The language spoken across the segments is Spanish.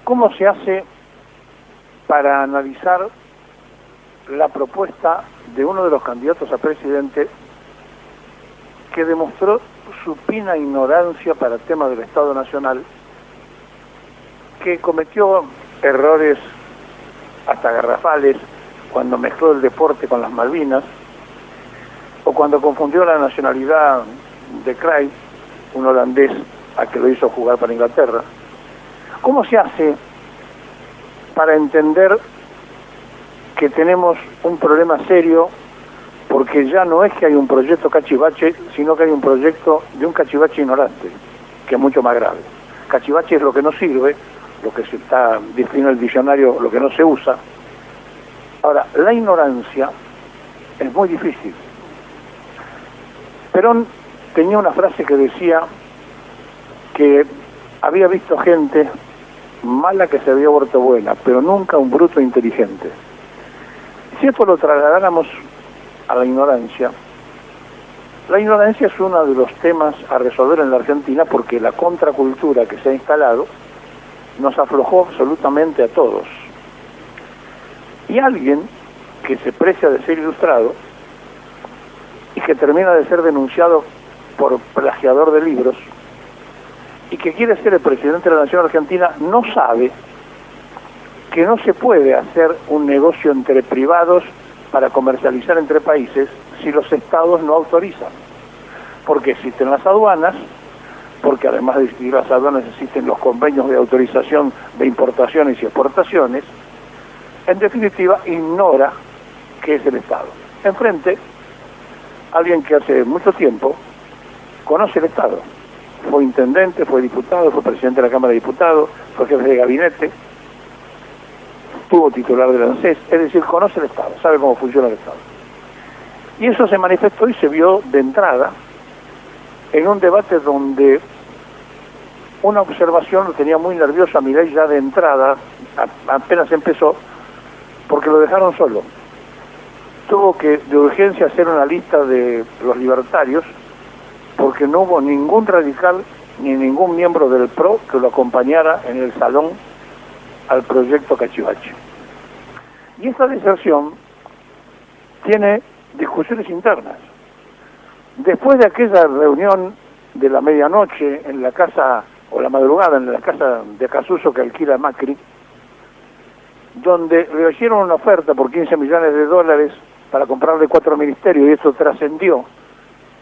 ¿Cómo se hace para analizar la propuesta de uno de los candidatos a presidente que demostró supina ignorancia para el tema del Estado Nacional, que cometió errores hasta garrafales cuando mezcló el deporte con las Malvinas, o cuando confundió la nacionalidad de Cruijff, un holandés a que lo hizo jugar para Inglaterra? ¿Cómo se hace para entender que tenemos un problema serio, porque ya no es que hay un proyecto cachivache, sino que hay un proyecto de un cachivache ignorante, que es mucho más grave? Cachivache es lo que no sirve, lo que se está definiendo en el diccionario, lo que no se usa. Ahora, la ignorancia es muy difícil. Perón tenía una frase que decía que había visto gente mala que se había vuelto buena, pero nunca un bruto inteligente. Si esto lo trasladáramos a la ignorancia es uno de los temas a resolver en la Argentina, porque la contracultura que se ha instalado nos aflojó absolutamente a todos. Y alguien que se precia de ser ilustrado y que termina de ser denunciado por plagiador de libros y que quiere ser el presidente de la Nación Argentina, no sabe que no se puede hacer un negocio entre privados para comercializar entre países si los estados no autorizan. Porque existen las aduanas, porque además de existir las aduanas existen los convenios de autorización de importaciones y exportaciones. En definitiva, ignora qué es el Estado. Enfrente, alguien que hace mucho tiempo conoce el Estado. Fue intendente, fue diputado, fue presidente de la Cámara de Diputados, fue jefe de gabinete, tuvo titular del ANSES, es decir, conoce el Estado, sabe cómo funciona el Estado. Y eso se manifestó y se vio de entrada en un debate donde una observación lo tenía muy nervioso a Milei ya de entrada, apenas empezó, porque lo dejaron solo. Tuvo que de urgencia hacer una lista de los libertarios, porque no hubo ningún radical ni ningún miembro del PRO que lo acompañara en el salón al proyecto Cachivache. Y esta deserción tiene discusiones internas. Después de aquella reunión de la medianoche en la casa, o la madrugada en la casa de Acasuso que alquila Macri, donde le hicieron una oferta por 15 millones de dólares para comprarle 4 ministerios, y eso trascendió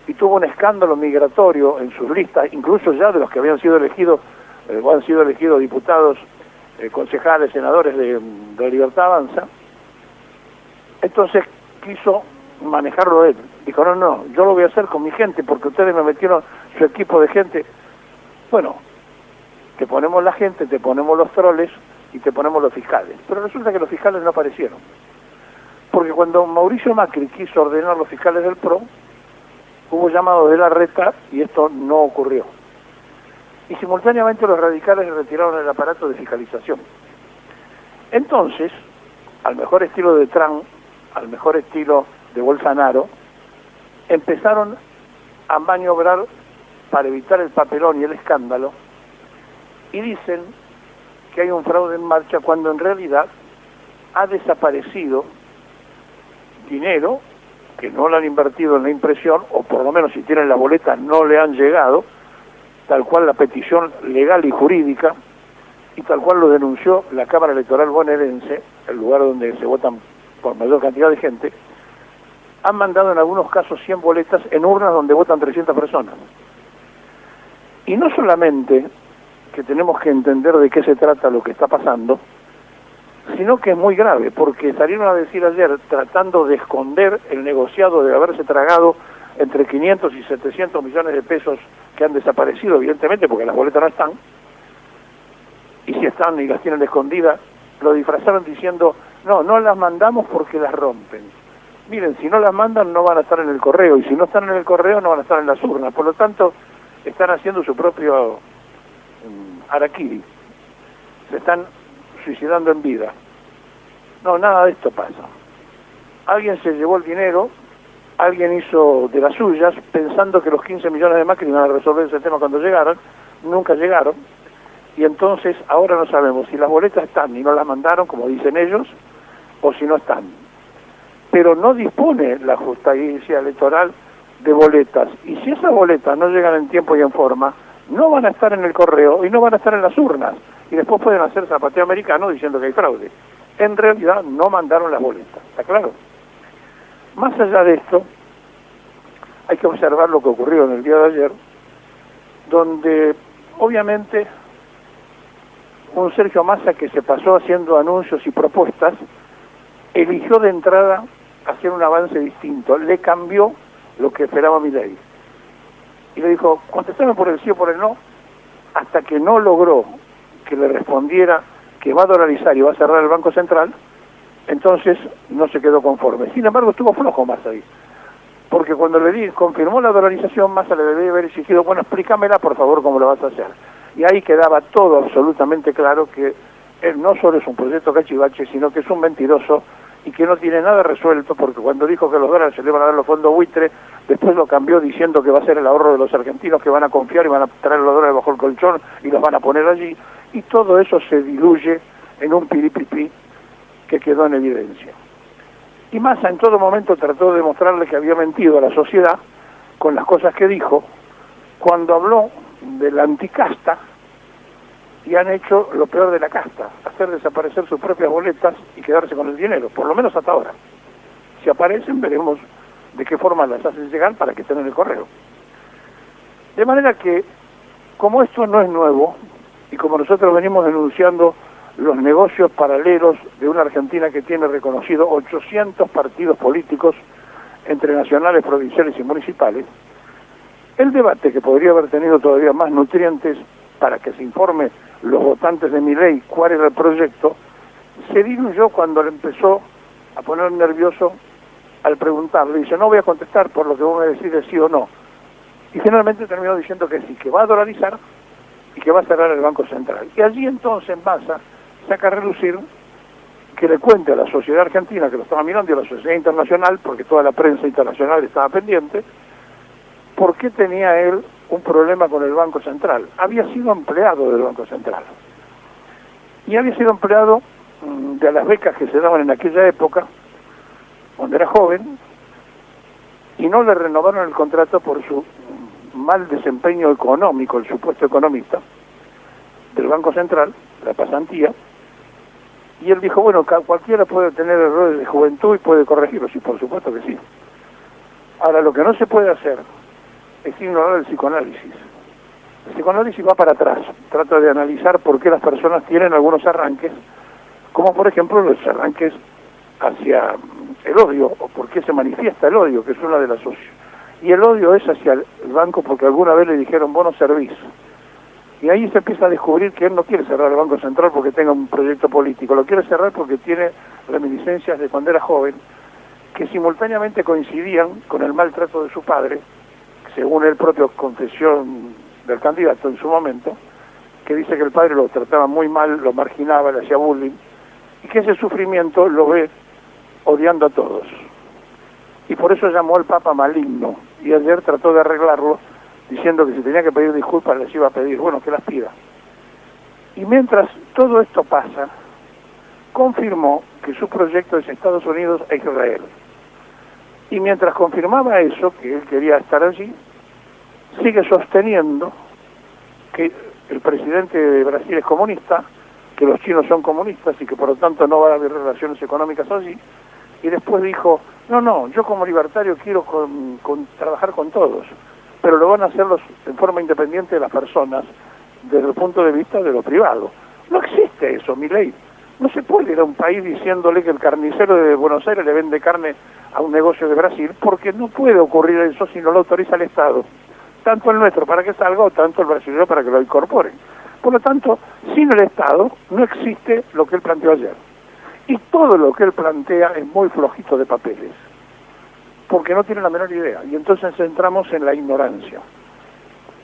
y tuvo un escándalo migratorio en sus listas, incluso ya de los que habían sido elegidos, o han sido elegidos diputados, concejales, senadores de Libertad Avanza. Entonces quiso manejarlo él. Dijo, no, yo lo voy a hacer con mi gente, porque ustedes me metieron su equipo de gente. Bueno, te ponemos la gente, te ponemos los troles y te ponemos los fiscales. Pero resulta que los fiscales no aparecieron. Porque cuando Mauricio Macri quiso ordenar los fiscales del PRO, hubo llamados de Larreta y esto no ocurrió. Y simultáneamente los radicales retiraron el aparato de fiscalización. Entonces, al mejor estilo de Trump, al mejor estilo de Bolsonaro, empezaron a maniobrar para evitar el papelón y el escándalo, y dicen que hay un fraude en marcha cuando en realidad ha desaparecido dinero que no lo han invertido en la impresión, o por lo menos si tienen la boleta no le han llegado, tal cual la petición legal y jurídica, y tal cual lo denunció la Cámara Electoral bonaerense, el lugar donde se votan por mayor cantidad de gente. Han mandado en algunos casos 100 boletas en urnas donde votan 300 personas. Y no solamente que tenemos que entender de qué se trata lo que está pasando, sino que es muy grave, porque salieron a decir ayer, tratando de esconder el negociado de haberse tragado entre 500 y 700 millones de pesos que han desaparecido, evidentemente, porque las boletas no están, y si están y las tienen escondidas, lo disfrazaron diciendo, no las mandamos porque las rompen. Miren, si no las mandan no van a estar en el correo, y si no están en el correo no van a estar en las urnas, por lo tanto están haciendo su propio harakiri, se están suicidando en vida. No, nada de esto pasa. Alguien se llevó el dinero, alguien hizo de las suyas, pensando que los 15 millones de Macri iban a resolver ese tema cuando llegaron, nunca llegaron, y entonces ahora no sabemos si las boletas están y no las mandaron, como dicen ellos, o si no están. Pero no dispone la justicia electoral de boletas, y si esas boletas no llegan en tiempo y en forma, no van a estar en el correo y no van a estar en las urnas, y después pueden hacer zapateo americano diciendo que hay fraude. En realidad no mandaron las boletas, ¿está claro? Más allá de esto, hay que observar lo que ocurrió en el día de ayer, donde obviamente un Sergio Massa que se pasó haciendo anuncios y propuestas, eligió de entrada hacer un avance distinto, le cambió lo que esperaba Milei. Y le dijo, contestame por el sí o por el no, hasta que no logró que le respondiera que va a dolarizar y va a cerrar el Banco Central, entonces no se quedó conforme. Sin embargo, estuvo flojo Massa ahí, porque cuando confirmó la dolarización, Massa le debía haber exigido, bueno, explícamela por favor cómo lo vas a hacer. Y ahí quedaba todo absolutamente claro que él no solo es un proyecto cachivache, sino que es un mentiroso y que no tiene nada resuelto, porque cuando dijo que los dólares se le van a dar los fondos buitre, después lo cambió diciendo que va a ser el ahorro de los argentinos, que van a confiar y van a traer los dólares bajo el colchón y los van a poner allí, y todo eso se diluye en un piripipí que quedó en evidencia. Y Massa en todo momento trató de demostrarle que había mentido a la sociedad con las cosas que dijo, cuando habló de la anticasta, y han hecho lo peor de la casta, hacer desaparecer sus propias boletas y quedarse con el dinero, por lo menos hasta ahora. Si aparecen, veremos de qué forma las hacen llegar para que estén en el correo. De manera que, como esto no es nuevo, y como nosotros venimos denunciando los negocios paralelos de una Argentina que tiene reconocido 800 partidos políticos entre nacionales, provinciales y municipales, el debate que podría haber tenido todavía más nutrientes para que se informe los votantes de Milei cuál era el proyecto, se diluyó cuando le empezó a poner nervioso al preguntarle. Dice, no voy a contestar por lo que vos me decís de sí o no. Y finalmente terminó diciendo que sí, que va a dolarizar y que va a cerrar el Banco Central. Y allí entonces Massa saca a relucir que le cuente a la sociedad argentina, que lo estaba mirando, y a la sociedad internacional, porque toda la prensa internacional estaba pendiente, por qué tenía él un problema con el Banco Central. Había sido empleado del Banco Central. Y había sido empleado de las becas que se daban en aquella época, cuando era joven, y no le renovaron el contrato por su mal desempeño económico, el supuesto economista del Banco Central, la pasantía, y él dijo, bueno, cualquiera puede tener errores de juventud y puede corregirlos, y por supuesto que sí. Ahora, lo que no se puede hacer es ignorar el psicoanálisis. El psicoanálisis va para atrás, trata de analizar por qué las personas tienen algunos arranques, como por ejemplo los arranques hacia el odio, o por qué se manifiesta el odio, que es una de las socios. Y el odio es hacia el banco porque alguna vez le dijeron, vos no servís. Y ahí se empieza a descubrir que él no quiere cerrar el Banco Central porque tenga un proyecto político, lo quiere cerrar porque tiene reminiscencias de cuando era joven, que simultáneamente coincidían con el maltrato de su padre, según el propio confesión del candidato en su momento, que dice que el padre lo trataba muy mal, lo marginaba, le hacía bullying, y que ese sufrimiento lo ve odiando a todos. Y por eso llamó al Papa maligno, y ayer trató de arreglarlo, diciendo que si tenía que pedir disculpas les iba a pedir, bueno, que las pida. Y mientras todo esto pasa, confirmó que su proyecto es Estados Unidos e Israel. Y mientras confirmaba eso, que él quería estar allí, sigue sosteniendo que el presidente de Brasil es comunista, que los chinos son comunistas y que por lo tanto no va a haber relaciones económicas allí, y después dijo, no, yo como libertario quiero trabajar con todos, pero lo van a hacer en forma independiente de las personas, desde el punto de vista de lo privado. No existe eso, Milei. No se puede ir a un país diciéndole que el carnicero de Buenos Aires le vende carne a un negocio de Brasil, porque no puede ocurrir eso si no lo autoriza el Estado. Tanto el nuestro para que salga, o tanto el brasileño para que lo incorpore. Por lo tanto, sin el Estado no existe lo que él planteó ayer. Y todo lo que él plantea es muy flojito de papeles, porque no tiene la menor idea. Y entonces entramos en la ignorancia.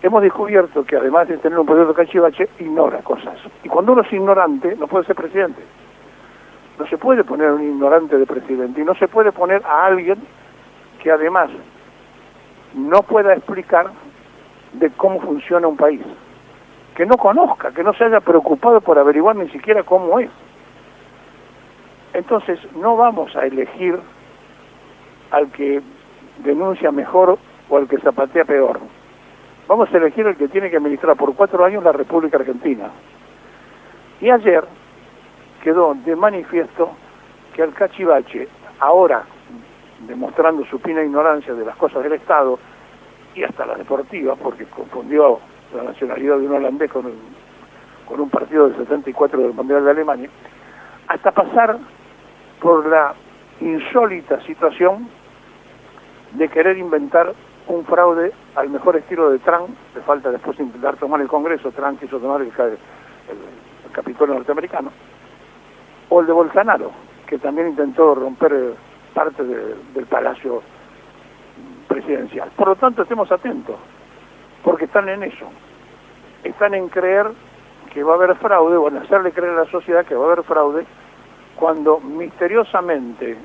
Hemos descubierto que además de tener un proyecto cachivache, ignora cosas. Y cuando uno es ignorante, no puede ser presidente. No se puede poner un ignorante de presidente, y no se puede poner a alguien que además no pueda explicar de cómo funciona un país, que no conozca, que no se haya preocupado por averiguar ni siquiera cómo es. Entonces no vamos a elegir al que denuncia mejor o al que zapatea peor. Vamos a elegir al que tiene que administrar por 4 años la República Argentina. Y ayer quedó de manifiesto que al cachivache, ahora demostrando su fina ignorancia de las cosas del Estado y hasta las deportivas, porque confundió la nacionalidad de un holandés con un partido del 74 del Mundial de Alemania, hasta pasar por la insólita situación de querer inventar un fraude al mejor estilo de Trump. Le falta después intentar tomar el Congreso. Trump quiso tomar el Capitolio norteamericano, o el de Bolsonaro, que también intentó romper parte del Palacio Presidencial. Por lo tanto, estemos atentos, porque están en eso. Están en creer que va a haber fraude, o en hacerle creer a la sociedad que va a haber fraude, cuando misteriosamente,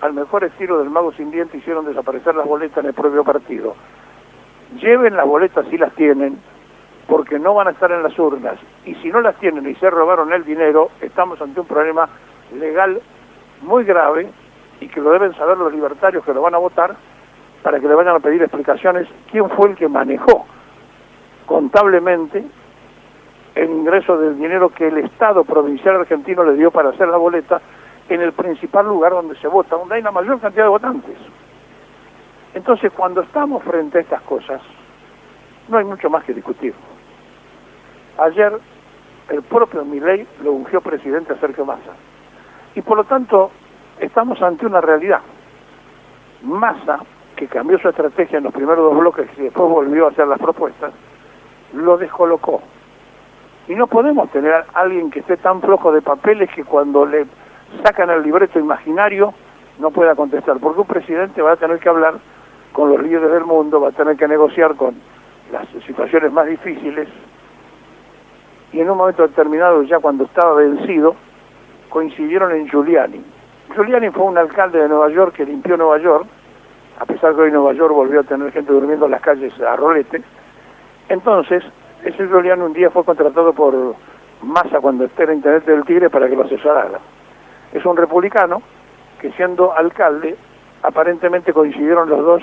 al mejor estilo del mago sin diente, hicieron desaparecer las boletas en el propio partido. Lleven las boletas si las tienen, porque no van a estar en las urnas, y si no las tienen y se robaron el dinero, estamos ante un problema legal muy grave, y que lo deben saber los libertarios que lo van a votar, para que le vayan a pedir explicaciones quién fue el que manejó contablemente el ingreso del dinero que el Estado provincial argentino le dio para hacer la boleta en el principal lugar donde se vota, donde hay la mayor cantidad de votantes. Entonces, cuando estamos frente a estas cosas, no hay mucho más que discutir. Ayer, el propio Milei lo ungió presidente a Sergio Massa. Y por lo tanto, estamos ante una realidad. Massa, que cambió su estrategia en los primeros 2 bloques y después volvió a hacer las propuestas, lo descolocó. Y no podemos tener a alguien que esté tan flojo de papeles que cuando le sacan el libreto imaginario no pueda contestar, porque un presidente va a tener que hablar con los líderes del mundo, va a tener que negociar con las situaciones más difíciles, y en un momento determinado, ya cuando estaba vencido, coincidieron en Giuliani. Giuliani fue un alcalde de Nueva York que limpió Nueva York, a pesar que hoy Nueva York volvió a tener gente durmiendo en las calles a rolete. Entonces, ese Giuliani un día fue contratado por Massa cuando era intendente del Tigre para que lo asesorara. Es un republicano que, siendo alcalde, aparentemente coincidieron los dos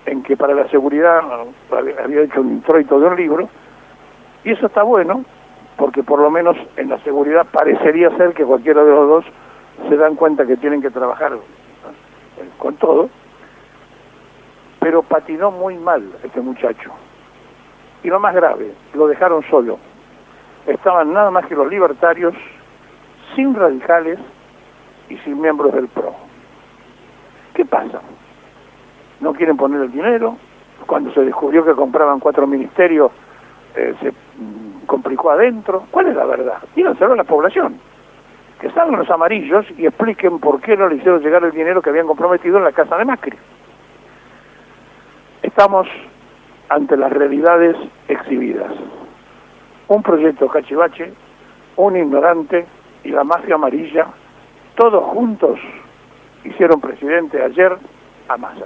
en que para la seguridad había hecho un introito de un libro, y eso está bueno, porque por lo menos en la seguridad parecería ser que cualquiera de los dos se dan cuenta que tienen que trabajar con todo, pero patinó muy mal este muchacho. Y lo más grave, lo dejaron solo. Estaban nada más que los libertarios, sin radicales y sin miembros del PRO. ¿Qué pasa? No quieren poner el dinero. Cuando se descubrió que compraban 4 ministerios, se complicó adentro. ¿Cuál es la verdad? Díganselo a la población. Que salgan los amarillos y expliquen por qué no le hicieron llegar el dinero que habían comprometido en la casa de Macri. Estamos ante las realidades exhibidas. Un proyecto cachivache, un ignorante y la mafia amarilla, todos juntos hicieron presidente ayer a Massa.